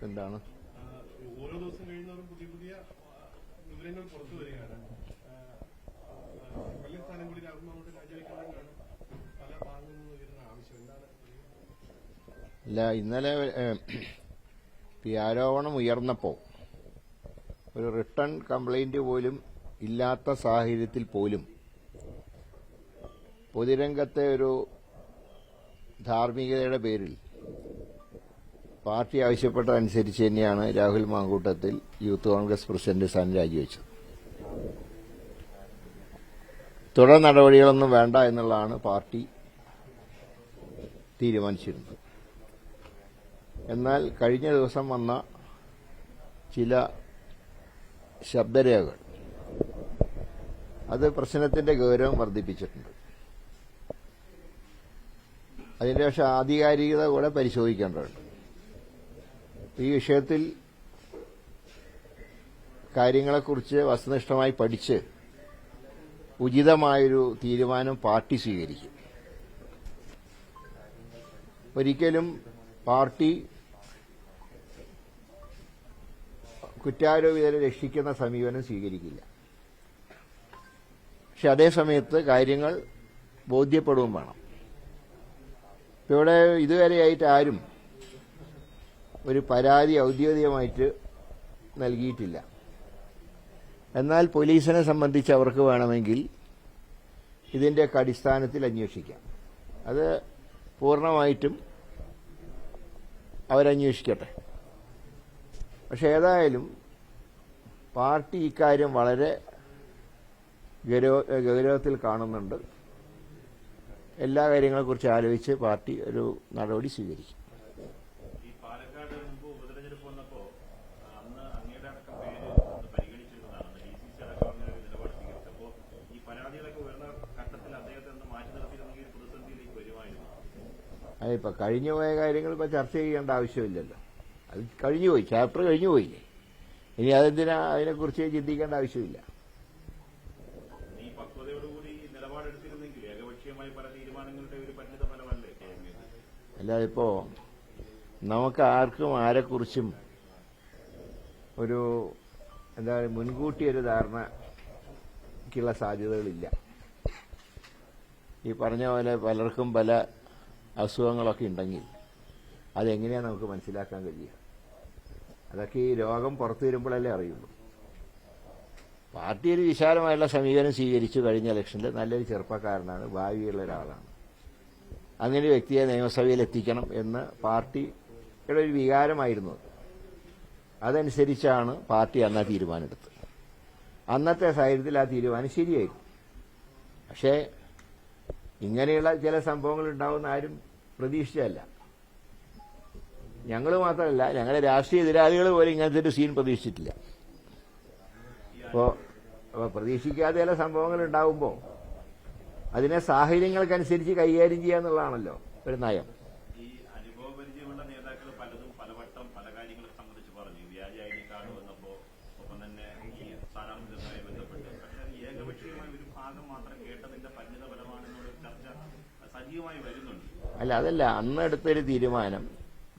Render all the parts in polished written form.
എന്താണ് ഓരോ ദിവസം കഴിയുന്നവരും പുതിയ പുതിയ വിവരങ്ങൾ പുറത്തു വരികയാണ്. വലിയ സ്ഥാനം കൂടി രാഹുലിനോട് രാജിവെക്കണമെന്നാണ് പല ഭാഗങ്ങളിൽ നിന്ന് വരുന്ന ആവശ്യം. എന്താണ്? ഇല്ല, ഇന്നലെ ഈ ആരോപണം ഉയർന്നപ്പോൾ ഒരു റിട്ടേൺ കംപ്ലൈന്റ് പോലും ഇല്ലാത്ത സാഹചര്യത്തിൽ പോലും പൊതുരംഗത്തെ ഒരു ധാർമ്മികതയുടെ പേരിൽ പാർട്ടി ആവശ്യപ്പെട്ടതനുസരിച്ച് തന്നെയാണ് രാഹുൽ മാങ്കൂട്ടത്തിൽ യൂത്ത് കോൺഗ്രസ് പ്രസിഡന്റ് സ്ഥാനം രാജിവെച്ചത്. തുടർ നടപടികളൊന്നും വേണ്ട എന്നുള്ളതാണ് പാർട്ടി തീരുമാനിച്ചിരുന്നത്. എന്നാൽ കഴിഞ്ഞ ദിവസം വന്ന ചില ശബ്ദരേഖകൾ അത് പ്രശ്നത്തിന്റെ ഗൌരവം വർദ്ധിപ്പിച്ചിട്ടുണ്ട്. അതിന്റെ പക്ഷേ ആധികാരികത കൂടെ പരിശോധിക്കേണ്ടതുണ്ട്. ഈ വിഷയത്തിൽ കാര്യങ്ങളെക്കുറിച്ച് വസ്തുനിഷ്ഠമായി പഠിച്ച് ഉചിതമായൊരു തീരുമാനം പാർട്ടി സ്വീകരിക്കും. ഒരിക്കലും പാർട്ടി കുറ്റാരോപിതരെ രക്ഷിക്കുന്ന സമീപനം സ്വീകരിക്കില്ല. പക്ഷെ അതേസമയത്ത് കാര്യങ്ങൾ ബോധ്യപ്പെടുകയും വേണം. ഇവിടെ ഇതുവരെയായിട്ട് ആരും ഒരു പരാതി ഔദ്യോഗികമായിട്ട് നൽകിയിട്ടില്ല. എന്നാൽ പോലീസിനെ സംബന്ധിച്ച് അവർക്ക് വേണമെങ്കിൽ ഇതിന്റെയൊക്കെ അടിസ്ഥാനത്തിൽ അന്വേഷിക്കാം. അത് പൂർണ്ണമായിട്ടും അവരന്വേഷിക്കട്ടെ. പക്ഷെ ഏതായാലും പാർട്ടി ഇക്കാര്യം വളരെ ഗൌരവത്തിൽ കാണുന്നുണ്ട്. എല്ലാ കാര്യങ്ങളെക്കുറിച്ച് ആലോചിച്ച് പാർട്ടി ഒരു നടപടി സ്വീകരിക്കും. ഇപ്പൊ കഴിഞ്ഞുപോയ കാര്യങ്ങൾ ഇപ്പൊ ചർച്ച ചെയ്യേണ്ട ആവശ്യമില്ലല്ലോ. അത് കഴിഞ്ഞുപോയി, ചാപ്റ്റർ കഴിഞ്ഞുപോയില്ലേ. ഇനി അതെന്തിനാ അതിനെക്കുറിച്ച് ചിന്തിക്കേണ്ട ആവശ്യമില്ല. അല്ലാതെ ഇപ്പോ നമുക്ക് ആർക്കും ആരെക്കുറിച്ചും ഒരു എന്താ പറയുക മുൻകൂട്ടി ഒരു ധാരണയ്ക്കുള്ള സാധ്യതകളില്ല. ഈ പറഞ്ഞ പോലെ പലർക്കും പല അസുഖങ്ങളൊക്കെ ഉണ്ടെങ്കിൽ അതെങ്ങനെയാണ് നമുക്ക് മനസ്സിലാക്കാൻ കഴിയുക? അതൊക്കെ ഈ രോഗം പുറത്തു വരുമ്പോഴല്ലേ അറിയുള്ളൂ. പാർട്ടി ഒരു വിശാലമായുള്ള സമീപനം സ്വീകരിച്ചു. കഴിഞ്ഞ ഇലക്ഷനിൽ നല്ലൊരു ചെറുപ്പക്കാരനാണ്, ഭാവിയുള്ള ഒരാളാണ്. അങ്ങനെ ഒരു വ്യക്തിയെ നിയമസഭയിൽ എത്തിക്കണം എന്ന് പാർട്ടിയുടെ ഒരു വികാരമായിരുന്നു. അതനുസരിച്ചാണ് പാർട്ടി അന്ന് തീരുമാനമെടുത്തത്. അന്നത്തെ സാഹചര്യത്തിൽ ആ തീരുമാനം ശരിയായിരുന്നു. പക്ഷേ ഇങ്ങനെയുള്ള ചില സംഭവങ്ങൾ ഉണ്ടാവുന്ന ആരും പ്രതീക്ഷിച്ചല്ല. ഞങ്ങൾ മാത്രമല്ല, ഞങ്ങളുടെ രാഷ്ട്രീയ എതിരാളികൾ പോലും ഇങ്ങനത്തെ ഒരു സീൻ പ്രതീക്ഷിച്ചിട്ടില്ല. അപ്പോൾ പ്രതീക്ഷിക്കാതെ ചില സംഭവങ്ങൾ ഉണ്ടാവുമ്പോൾ അതിനെ സാഹചര്യങ്ങൾക്കനുസരിച്ച് കൈകാര്യം ചെയ്യാന്നുള്ളതാണല്ലോ ഒരു നയം. ഈ അനുഭവപരിചയമുള്ള നേതാക്കൾ പലതും പലവട്ടം പല കാര്യങ്ങളെ സംബന്ധിച്ച് പറഞ്ഞു. വ്യാജ ഐ ഡി കാർഡ് വന്നപ്പോ ഒപ്പം തന്നെ ഈ സ്ഥാനാർത്ഥികളുമായി ബന്ധപ്പെട്ട്. പക്ഷേ ഏകപക്ഷീയമായ ഒരു ഭാഗം മാത്രം കേട്ടതിന്റെ പരിണിതഫലമാണെന്നുള്ള ചർച്ച സജീവമായി വരുന്നുണ്ട്. അല്ല, അതല്ല, അന്ന് എടുത്തൊരു തീരുമാനം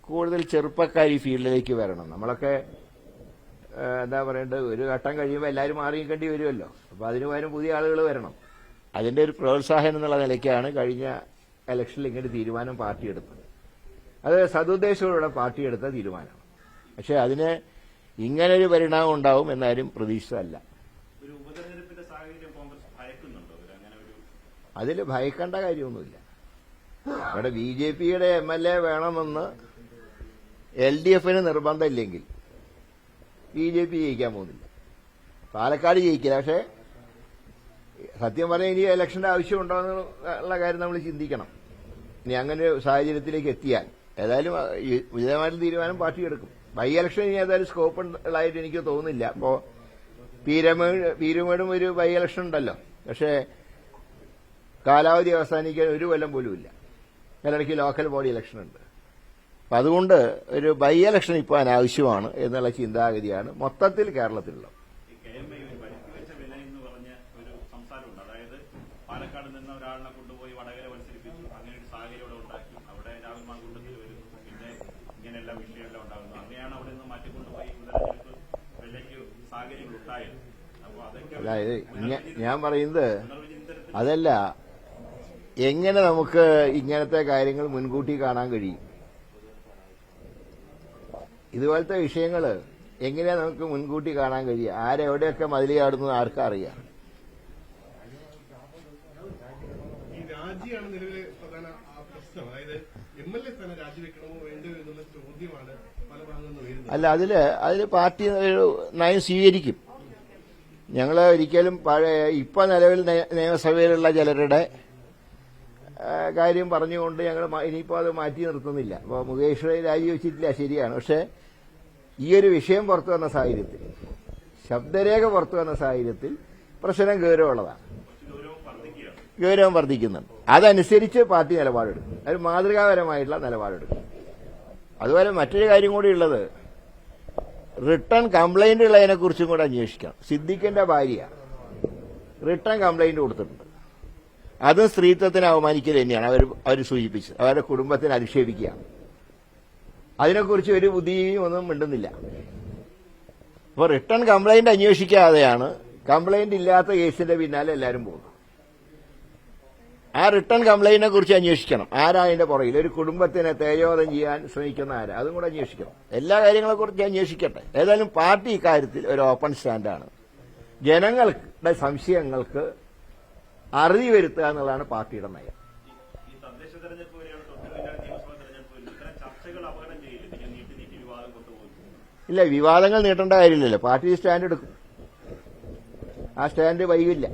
കൂടുതൽ ചെറുപ്പക്കാർ ഈ ഫീൽഡിലേക്ക് വരണം. നമ്മളൊക്കെ എന്താ പറയേണ്ടത്, ഒരു ഘട്ടം കഴിയുമ്പോൾ എല്ലാവരും മാറിയിക്കേണ്ടി വരുമല്ലോ. അപ്പൊ അതിനു പകരം പുതിയ ആളുകൾ വരണം. അതിന്റെ ഒരു പ്രോത്സാഹനം എന്നുള്ള നിലയ്ക്കാണ് കഴിഞ്ഞ ഇലക്ഷനിൽ ഇങ്ങനെ തീരുമാനം പാർട്ടി എടുത്തത്. അത് സതുദ്ദേശത്തോടെ പാർട്ടി എടുത്ത തീരുമാനമാണ്. പക്ഷെ അതിന് ഇങ്ങനൊരു പരിണാമം ഉണ്ടാവും എന്നാരും പ്രതീക്ഷിച്ചതല്ല. ഒരു ഉപതെരഞ്ഞെടുപ്പിന്റെ സാഹചര്യം കോൺഗ്രസ് ഭയക്കുന്നുണ്ടോ? അതിൽ ഭയക്കേണ്ട കാര്യമൊന്നുമില്ല. ഇവിടെ ബിജെപിയുടെ MLA വേണമെന്ന് LDFന് നിർബന്ധമില്ലെങ്കിൽ ബിജെപി ജയിക്കാൻ പോകുന്നില്ല. പാലക്കാട് ജയിക്കില്ല. പക്ഷെ സത്യം പറഞ്ഞാൽ ഇനി ഇലക്ഷന്റെ ആവശ്യമുണ്ടോ എന്നുള്ള കാര്യം നമ്മൾ ചിന്തിക്കണം. ഇനി അങ്ങനെ ഒരു സാഹചര്യത്തിലേക്ക് എത്തിയാൽ ഏതായാലും ഉചിതമായിട്ട് തീരുമാനം പാർട്ടി എടുക്കും. ബൈ ഇലക്ഷൻ ഇനി ഏതായാലും സ്കോപ്പ് ഉള്ളതായിട്ട് എനിക്ക് തോന്നുന്നില്ല. അപ്പോ പീരുമേടും ഒരു ബൈ ഇലക്ഷൻ ഉണ്ടല്ലോ. പക്ഷേ കാലാവധി അവസാനിക്കാൻ ഒരു കൊല്ലം പോലും ഇല്ല. അതിനിടയ്ക്ക് ലോക്കൽ ബോഡി ഇലക്ഷൻ ഉണ്ട്. അപ്പം അതുകൊണ്ട് ഒരു ബൈ ഇലക്ഷൻ ഇപ്പോൾ അനാവശ്യമാണ് എന്നുള്ള ചിന്താഗതിയാണ് മൊത്തത്തിൽ കേരളത്തിലുള്ളത്. ഈ KMI പരിധി വെച്ച വില എന്ന് പറഞ്ഞ ഒരു സംസാരമുണ്ട്. അതായത് പാലക്കാട് നിന്ന് ഒരാളിനെ കൊണ്ടുപോയി വടകര മത്സരിപ്പിച്ചു, അങ്ങനെ ഒരു സാഹചര്യം ഇവിടെ ഉണ്ടാക്കി. അവിടെ രാഹുൽ മാങ്കൂട്ടത്തിൽ വരുന്നു, പിന്നെ ഇങ്ങനെയെല്ലാം വിഷയമെല്ലാം ഉണ്ടാകുന്നു. അങ്ങനെയാണ് അവിടെ നിന്ന് മാറ്റിക്കൊണ്ടുപോയി ഉപതെരഞ്ഞെടുപ്പ് വിലയ്ക്ക് സാഹചര്യങ്ങൾ ഉണ്ടായത്. അപ്പോൾ അതൊക്കെ അതായത് ഞാൻ പറയുന്നത് അതല്ല, എങ്ങനെ നമുക്ക് ഇങ്ങനത്തെ കാര്യങ്ങൾ മുൻകൂട്ടി കാണാൻ കഴിയും? ഇതുപോലത്തെ വിഷയങ്ങൾ എങ്ങനെയാ നമുക്ക് മുൻകൂട്ടി കാണാൻ കഴിയുക? ആരെവിടെയൊക്കെ മതിൽ ചാടുന്നത് ആർക്കും അറിയാം. ഈ രാജിയാണ് നിലവിലെ പ്രധാന പ്രശ്നം. അതായത് MLA സ്ഥാനം രാജിവെക്കണമോ വേണ്ടയോ എന്നുള്ള ചോദ്യമാണ് പല ഭാഗങ്ങളിൽ നിന്ന് വരുന്നത്. അല്ല, അതില് പാർട്ടി ഒരു നയം സ്വീകരിക്കും. ഞങ്ങൾ ഒരിക്കലും ഇപ്പൊ നിലവിൽ നിയമസഭയിലുള്ള ചിലരുടെ കാര്യം പറഞ്ഞുകൊണ്ട് ഞങ്ങൾ ഇനിയിപ്പോൾ അത് മാറ്റി നിർത്തുന്നില്ല. അപ്പോൾ മുകേഷ് രാജിവെച്ചിട്ടില്ല, ശരിയാണ്. പക്ഷെ ഈ ഒരു വിഷയം പുറത്തു വന്ന സാഹചര്യത്തിൽ, ശബ്ദരേഖ പുറത്തു വന്ന സാഹചര്യത്തിൽ പ്രശ്നം ഗൗരവമുള്ളതാണ്, ഗൗരവം വർദ്ധിക്കുന്നുണ്ട്. അതനുസരിച്ച് പാർട്ടി നിലപാടെടുക്കും, അത് മാതൃകാപരമായിട്ടുള്ള നിലപാടെടുക്കും. അതുപോലെ മറ്റൊരു കാര്യം കൂടി ഉള്ളത്, റിട്ടേൺ കംപ്ലൈന്റ് ഉള്ളതിനെ കുറിച്ചും കൂടെ അന്വേഷിക്കണം. സിദ്ദിഖിന്റെ ഭാര്യ റിട്ടേൺ കംപ്ലൈന്റ് കൊടുത്തിട്ടുണ്ട്. അതും സ്ത്രീത്വത്തിന് അവമാനിക്കൽ തന്നെയാണ് അവർ സൂചിപ്പിച്ചത്. അവരുടെ കുടുംബത്തിന് അധിക്ഷേപിക്കുകയാണ്. അതിനെക്കുറിച്ച് ഒരു ബുദ്ധിയും ഒന്നും മിണ്ടുന്നില്ല. അപ്പോൾ റിട്ടേൺ കംപ്ലൈന്റ് അന്വേഷിക്കാതെയാണ് കംപ്ലൈന്റ് ഇല്ലാത്ത കേസിന്റെ പിന്നാലെ എല്ലാവരും പോകുന്നത്. ആ റിട്ടേൺ കംപ്ലൈന്റിനെ കുറിച്ച് അന്വേഷിക്കണം. ആരാ അതിന്റെ പുറകിൽ? ഒരു കുടുംബത്തിനെ തേജോവധം ചെയ്യാൻ ശ്രമിക്കുന്ന ആരാ? അതും കൂടെ അന്വേഷിക്കണം. എല്ലാ കാര്യങ്ങളെക്കുറിച്ച് അന്വേഷിക്കട്ടെ. ഏതായാലും പാർട്ടി ഇക്കാര്യത്തിൽ ഒരു ഓപ്പൺ സ്റ്റാൻഡാണ്. ജനങ്ങളുടെ സംശയങ്ങൾക്ക് അറുതി വരുത്തുക എന്നുള്ളതാണ് പാർട്ടിയുടെ നയം. ഈ തദ്ദേശ തെരഞ്ഞെടുപ്പ് വരെയാണ്, തൊട്ടുപിന്നാലെ നിയമസഭാ തെരഞ്ഞെടുപ്പ് വരും. ഇത്തരം ചർച്ചകൾ അപകടം ചെയ്യില്ല, ഞാൻ നീട്ടി വിവാദം കൊണ്ടുപോകും. ഇല്ല, വിവാദങ്ങൾ നീട്ടേണ്ട കാര്യമില്ലല്ലോ. പാർട്ടി സ്റ്റാൻഡ് എടുക്കും. ആ സ്റ്റാൻഡ് വൈകില്ല.